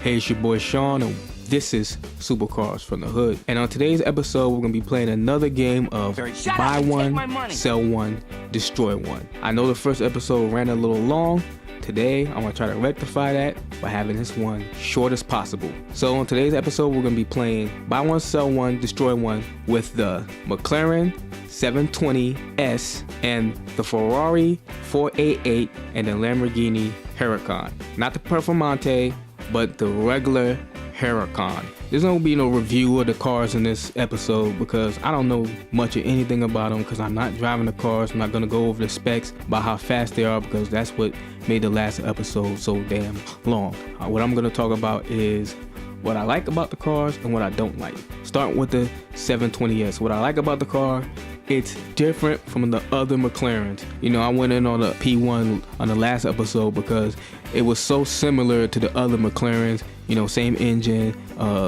Hey, it's your boy Sean, and this is Supercars from the Hood. And on today's episode, we're going to be playing another game of buy one, sell one, destroy one. I know the first episode ran a little long. Today, I'm going to try to rectify that by having this one short as possible. So on today's episode, we're going to be playing buy one, sell one, destroy one with the McLaren 720S and the Ferrari 488 and the Lamborghini Huracan. Not the Performante, but the regular Huracan. There's not gonna be no review of the cars in this episode because I don't know much of anything about them because I'm not driving the cars. I'm not gonna go over the specs about how fast they are because that's what made the last episode so damn long. What I'm gonna talk about is what I like about the cars and what I don't like. Starting with the 720S. What I like about the car, it's different from the other McLarens. You know, I went in on the P1 on the last episode because it was so similar to the other McLarens. You know, same engine,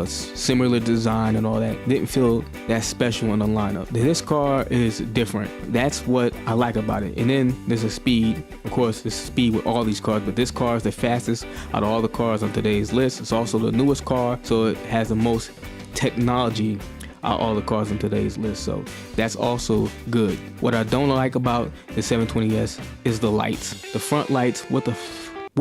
similar design and all that. Didn't feel that special in the lineup. This car is different. That's what I like about it. And then there's a speed. Of course, there's speed with all these cars, but this car is the fastest out of all the cars on today's list. It's also the newest car, so it has the most technology out of all the cars on today's list. So that's also good. What I don't like about the 720S is the lights. The front lights, what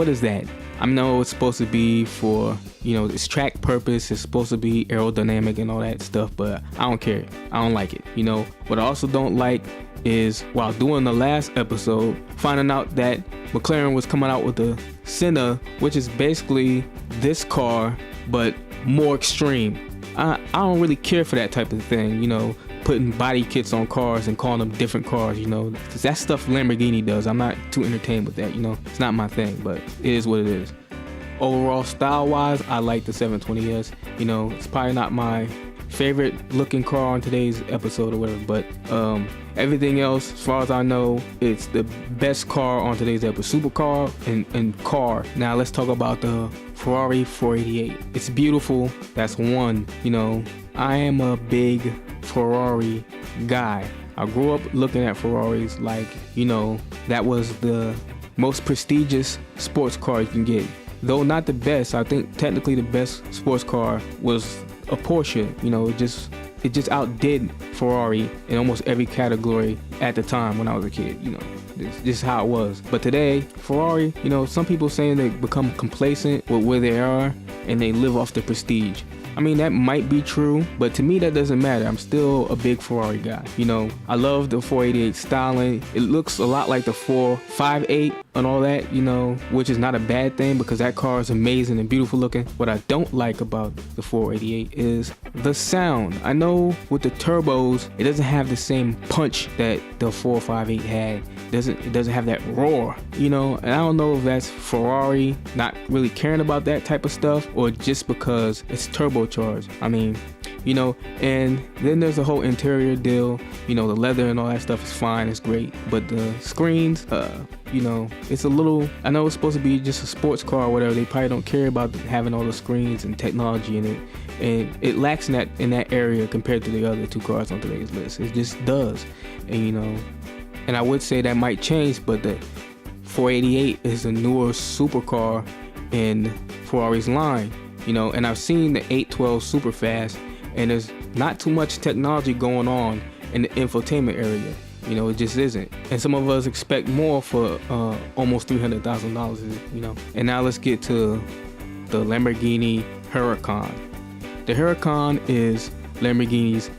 is that? I know it's supposed to be for, you know, it's track purpose. It's supposed to be aerodynamic and all that stuff, but I don't care. I don't like it. You know, what I also don't like is while doing the last episode, finding out that McLaren was coming out with the Senna, which is basically this car, but more extreme. I don't really care for that type of thing, you know, putting body kits on cars and calling them different cars, you know. That stuff Lamborghini does. I'm not too entertained with that, you know. It's not my thing, but it is what it is. Overall, style-wise, I like the 720S. You know, it's probably not my favorite looking car on today's episode or whatever, but everything else, as far as I know, it's the best car on today's episode. Supercar and car. Now let's talk about the Ferrari 488. It's beautiful. That's one. You know, I am a big Ferrari guy. I grew up looking at Ferraris like, you know, that was the most prestigious sports car you can get. Though not the best, I think technically the best sports car was a Porsche. You know, it just outdid Ferrari in almost every category at the time when I was a kid. You know, this is how it was. But today, Ferrari, you know, some people saying they become complacent with where they are and they live off the prestige. I mean, that might be true, but to me that doesn't matter. I'm still a big Ferrari guy. You know, I love the 488 styling. It looks a lot like the 458 and all that, you know, which is not a bad thing because that car is amazing and beautiful looking. What I don't like about the 488 is the sound. I know with the turbos, it doesn't have the same punch that the 458 had. It doesn't have that roar, you know, and I don't know if that's Ferrari not really caring about that type of stuff or just because it's turbocharged. I mean, you know, and then there's the whole interior deal. You know, the leather and all that stuff is fine, it's great, but the screens, you know, it's a little, I know it's supposed to be just a sports car or whatever. They probably don't care about having all the screens and technology in it, and it lacks in that area compared to the other two cars on today's list. It just does. And you know, and I would say that might change, but the 488 is a newer supercar in Ferrari's line, you know, and I've seen the 812 Superfast, and there's not too much technology going on in the infotainment area. You know, it just isn't. And some of us expect more for almost $300,000, you know. And now let's get to the Lamborghini Huracan. The Huracan is Lamborghini's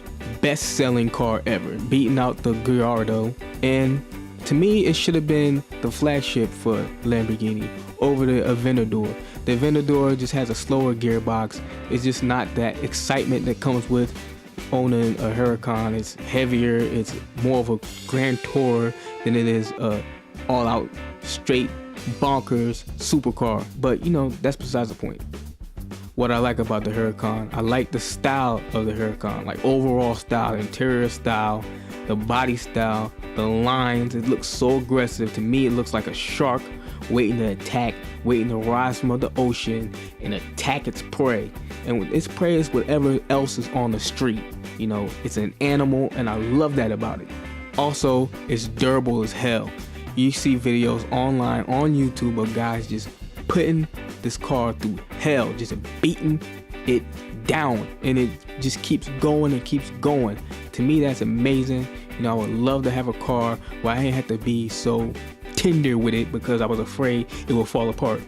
best-selling car ever, beating out the Gallardo. And to me, it should have been the flagship for Lamborghini over the Aventador. The Aventador just has a slower gearbox. It's just not that excitement that comes with owning a Huracan. It's heavier. It's more of a grand tour than it is a all-out, straight, bonkers supercar. But, you know, that's besides the point. What I like about the Huracan, I like the style of the Huracan, like overall style, interior style, the body style, the lines. It looks so aggressive. To me, it looks like a shark waiting to attack, waiting to rise from the ocean and attack its prey. And its prey is whatever else is on the street. You know, it's an animal, and I love that about it. Also, it's durable as hell. You see videos online on YouTube of guys just putting this car through hell, just beating it down, and it just keeps going and keeps going. To me, that's amazing. You know, I would love to have a car where I ain't have to be so tender with it because I was afraid it would fall apart.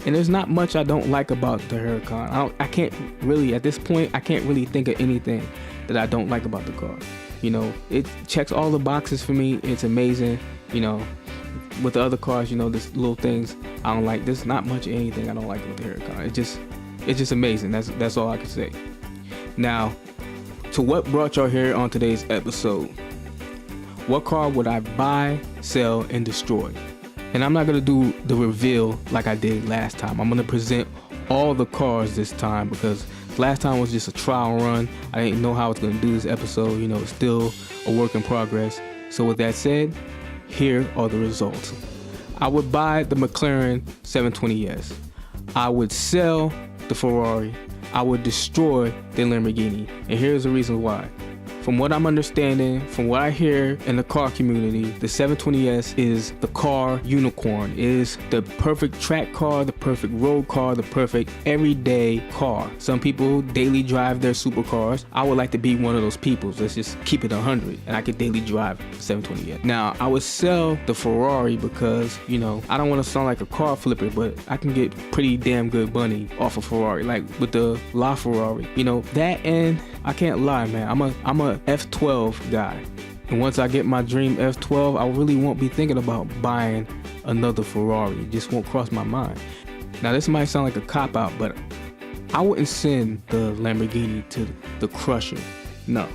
And there's not much I don't like about the Huracan. I can't really, at this point, I can't really think of anything that I don't like about the car. You know, it checks all the boxes for me. It's amazing. You know, with the other cars, you know, there's little things I don't like. There's not much of anything I don't like with the Huracan. It's just amazing. That's all I can say. Now, to what brought y'all here on today's episode. What car would I buy, sell, and destroy? And I'm not gonna do the reveal like I did last time. I'm gonna present all the cars this time because last time was just a trial run. I didn't know how I was gonna do this episode. You know, it's still a work in progress. So with that said, here are the results. I would buy the McLaren 720S. I would sell the Ferrari. I would destroy the Lamborghini. And here's the reason why. From what I'm understanding, from what I hear in the car community, the 720S is the car unicorn. It is the perfect track car, the perfect road car, the perfect everyday car. Some people daily drive their supercars. I would like to be one of those people. Let's just keep it 100, and I could daily drive the 720S. Now, I would sell the Ferrari because, you know, I don't want to sound like a car flipper, but I can get pretty damn good money off of Ferrari, like with the LaFerrari. You know, that, and I can't lie, man. I'm a F12 guy, and once I get my dream F12, I really won't be thinking about buying another Ferrari. It just won't cross my mind. Now, this might sound like a cop-out, but I wouldn't send the Lamborghini to the crusher. No,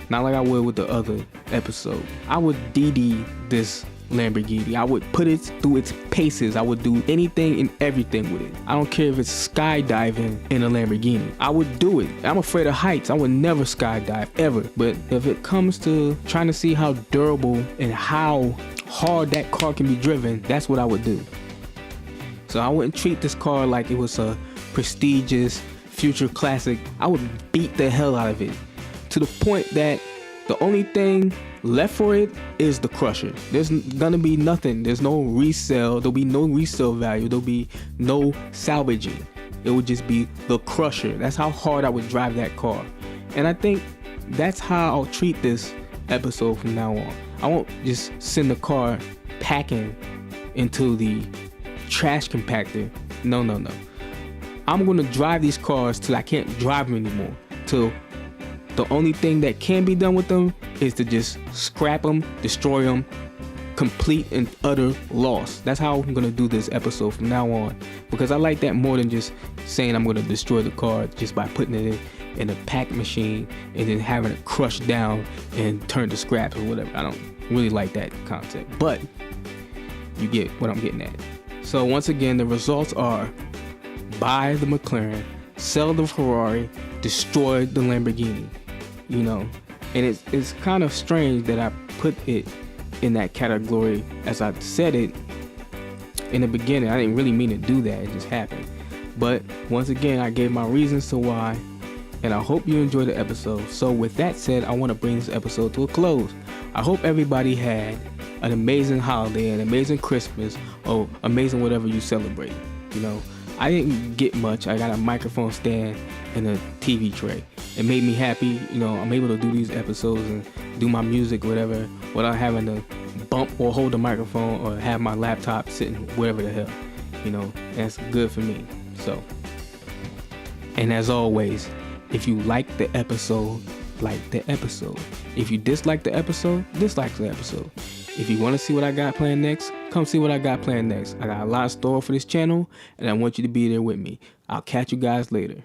not like I would with the other episode. I would DD this Lamborghini. I would put it through its paces. I would do anything and everything with it. I don't care if it's skydiving in a Lamborghini. I would do it. I'm afraid of heights. I would never skydive ever. But if it comes to trying to see how durable and how hard that car can be driven, that's what I would do. So I wouldn't treat this car like it was a prestigious future classic. I would beat the hell out of it to the point that the only thing left for it is the crusher. There's gonna be nothing. There's no resale. There'll be no resale value. There'll be no salvaging. It would just be the crusher. That's how hard I would drive that car. And I think that's how I'll treat this episode from now on. I won't just send the car packing into the trash compactor. No. I'm gonna drive these cars till I can't drive them anymore. Till the only thing that can be done with them is to just scrap them, destroy them, complete and utter loss. That's how I'm gonna do this episode from now on, because I like that more than just saying I'm gonna destroy the car just by putting it in a pack machine and then having it crushed down and turned to scraps or whatever. I don't really like that concept, but you get what I'm getting at. So once again, the results are: buy the McLaren, sell the Ferrari, destroy the Lamborghini. You know, and it's kind of strange that I put it in that category as I said it in the beginning. I didn't really mean to do that. It just happened. But once again, I gave my reasons to why, and I hope you enjoyed the episode. So with that said, I want to bring this episode to a close. I hope everybody had an amazing holiday, an amazing Christmas, or amazing whatever you celebrate. You know, I didn't get much. I got a microphone stand and a TV tray. It made me happy. You know, I'm able to do these episodes and do my music, whatever, without having to bump or hold the microphone or have my laptop sitting wherever the hell. You know, that's good for me. So, and as always, if you like the episode, like the episode. If you dislike the episode, dislike the episode. If you want to see what I got planned next, come see what I got planned next. I got a lot of store for this channel, and I want you to be there with me. I'll catch you guys later.